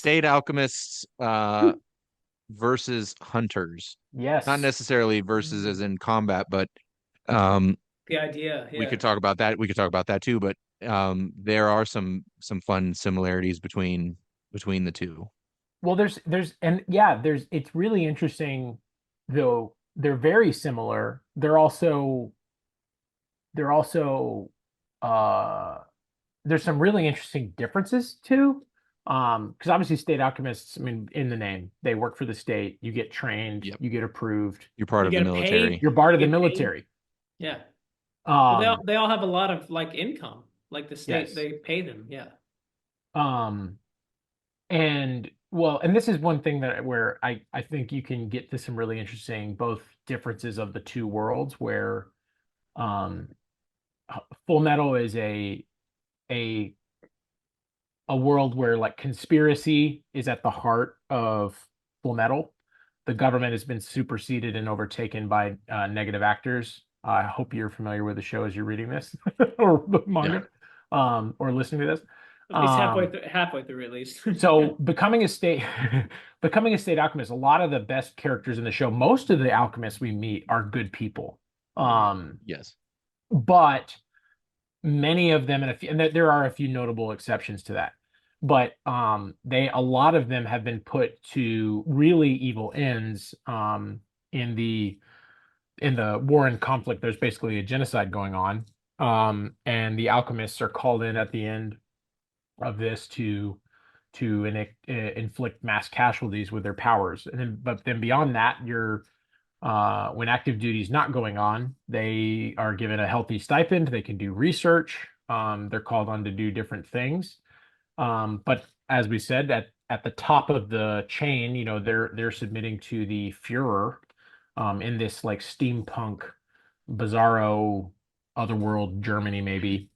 State Alchemists versus Hunters. Not Yes. necessarily versus as Mm. in combat, but um, The idea, we yeah. could talk about that. We could talk about that too, but there are some fun similarities between the two. Well, and yeah, it's really interesting, though they're very similar. They're also, uh, there's some really interesting differences too. Because obviously state alchemists, I mean, in the name, they work for the state. You get trained, Yep. you get approved, You're part You of the get paid. military. you're part You of the get paid. military. Yeah. But Um, they all have a lot of like income. Like the state, yes. they pay them. Yeah. Um, And well, and this is one thing that where I think you can get to some really interesting both differences of the two worlds where um Full Metal is a a world where like conspiracy is at the heart of Full Metal. The government has been superseded and overtaken by negative actors. I hope you're familiar with the show as you're reading this or the Yeah. manga or listening to this. At least Um halfway through at least. So becoming a state becoming a state alchemist, a lot of the best characters in the show, most of the alchemists we meet are good people. Mhm. Yes. But many of them, and there are a few notable exceptions to that. But a lot of them have been put to really evil ends. In the war and conflict, there's basically a genocide going on. And the alchemists are called in at the end of this to inflict mass casualties with their powers. But then beyond that, when active duty is not going on, they are given a healthy stipend. They can do research. They're called on to do different things. But as we said, at the top of the chain, they're submitting to the Führer, in this like steampunk, bizarro, otherworld Germany maybe.